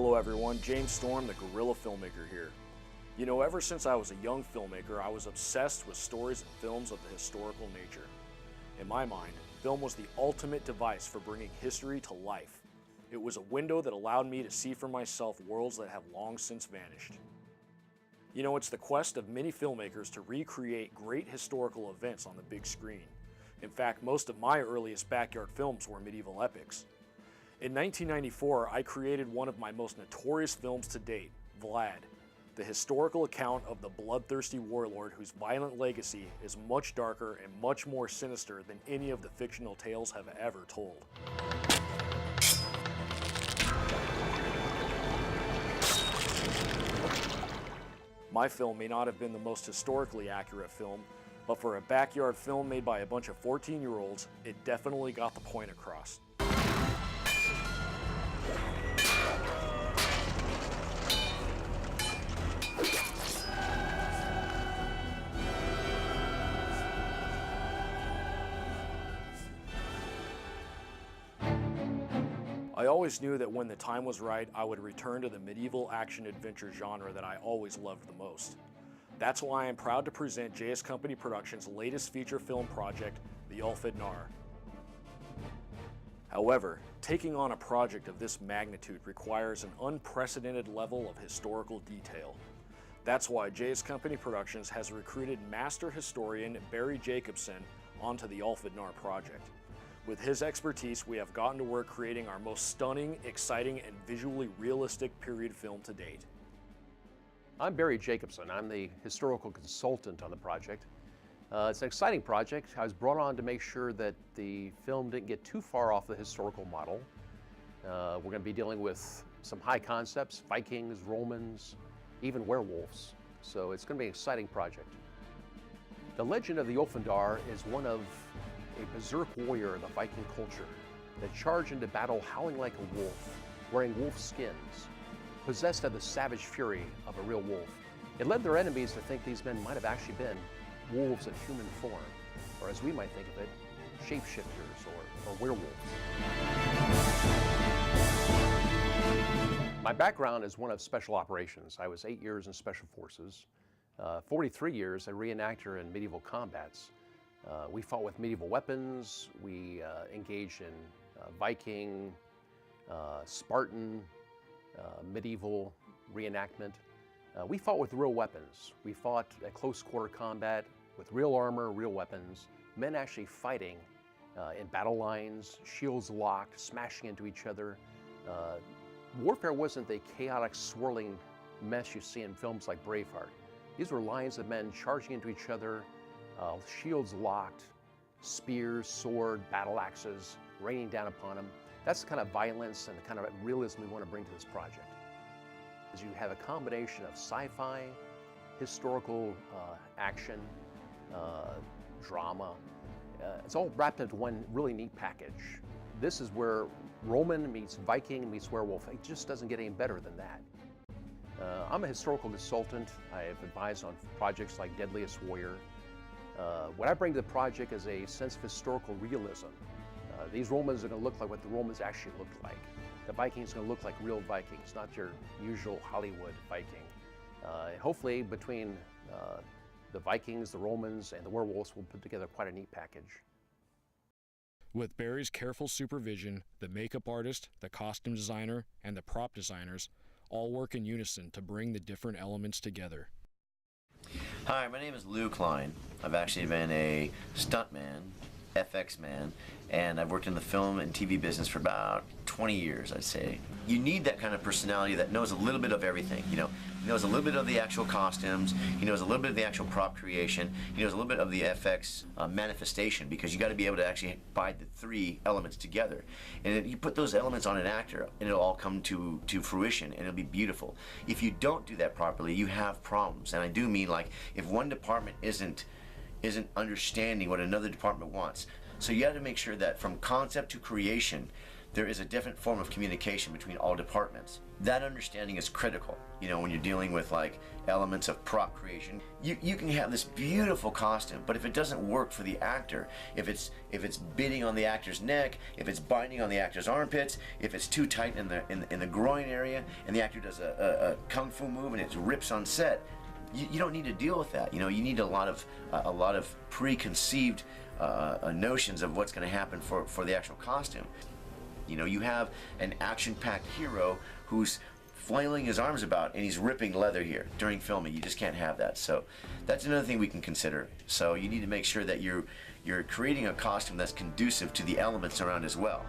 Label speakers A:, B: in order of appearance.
A: Hello everyone, James Storm, the guerrilla filmmaker here. You know, ever since I was a young filmmaker, I was obsessed with stories and films of the historical nature. In my mind, film was the ultimate device for bringing history to life. It was a window that allowed me to see for myself worlds that have long since vanished. You know, it's the quest of many filmmakers to recreate great historical events on the big screen. In fact, most of my earliest backyard films were medieval epics. In 1994, I created one of my most notorious films to date, Vlad, the historical account of the bloodthirsty warlord whose violent legacy is much darker and much more sinister than any of the fictional tales have ever told. My film may not have been the most historically accurate film, but for a backyard film made by a bunch of 14-year-olds, it definitely got the point across. I always knew that when the time was right, I would return to the medieval action-adventure genre that I always loved the most. That's why I'm proud to present JS Company Productions' latest feature film project, The Ulfid Nar. However, taking on a project of this magnitude requires an unprecedented level of historical detail. That's why JS Company Productions has recruited master historian Barry Jacobsen onto the Ulfid Nar project. With his expertise, we have gotten to work creating our most stunning, exciting, and visually realistic period film to date.
B: I'm Barry Jacobsen. I'm the historical consultant on the project. It's an exciting project. I was brought on to make sure that the film didn't get too far off the historical model. We're going to be dealing with some high concepts, Vikings, Romans, even werewolves. So it's going to be an exciting project. The legend of the Ulfidar is one of a berserk warrior of the Viking culture that charged into battle howling like a wolf, wearing wolf skins, possessed of the savage fury of a real wolf. It led their enemies to think these men might have actually been wolves in human form, or as we might think of it, shapeshifters or werewolves. My background is one of special operations. I was 8 years in special forces, 43 years a reenactor in medieval combats. We fought with medieval weapons. We engaged in Viking, Spartan, medieval reenactment. We fought with real weapons. We fought at close quarter combat with real armor, real weapons, men actually fighting in battle lines, shields locked, smashing into each other. Warfare wasn't the chaotic, swirling mess you see in films like Braveheart. These were lines of men charging into each other, shields locked, spears, sword, battle axes raining down upon them. That's the kind of violence and the kind of realism we want to bring to this project. As you have a combination of sci-fi, historical action, drama. It's all wrapped into one really neat package. This is where Roman meets Viking meets werewolf. It just doesn't get any better than that. I'm a historical consultant. I have advised on projects like Deadliest Warrior. What I bring to the project is a sense of historical realism. These Romans are going to look like what the Romans actually looked like. The Vikings are going to look like real Vikings, not your usual Hollywood Viking. Hopefully between the Vikings, the Romans, and the werewolves, we'll put together quite a neat package.
A: With Barry's careful supervision, the makeup artist, the costume designer, and the prop designers all work in unison to bring the different elements together.
C: Hi, my name is Klein. I've actually been a stuntman, FX man, and I've worked in the film and TV business for about 20 years, I'd say. You need that kind of personality that knows a little bit of everything, you know. He knows a little bit of the actual costumes, he knows a little bit of the actual prop creation, he knows a little bit of the FX manifestation, because you got to be able to actually bind the three elements together. And you put those elements on an actor, and it'll all come to fruition, and it'll be beautiful. If you don't do that properly, you have problems. And I do mean, like, if one department isn't understanding what another department wants. So you have to make sure that from concept to creation, there is a different form of communication between all departments. That understanding is critical. You know, when you're dealing with like elements of prop creation, you can have this beautiful costume, but if it doesn't work for the actor, if it's biting on the actor's neck, if it's binding on the actor's armpits, if it's too tight in the groin area, and the actor does a kung fu move and it rips on set, you don't need to deal with that. You know, you need a lot of preconceived notions of what's going to happen for the actual costume. You know, you have an action-packed hero who's flailing his arms about and he's ripping leather here during filming. You just can't have that. So that's another thing we can consider. So you need to make sure that you're creating a costume that's conducive to the elements around as well.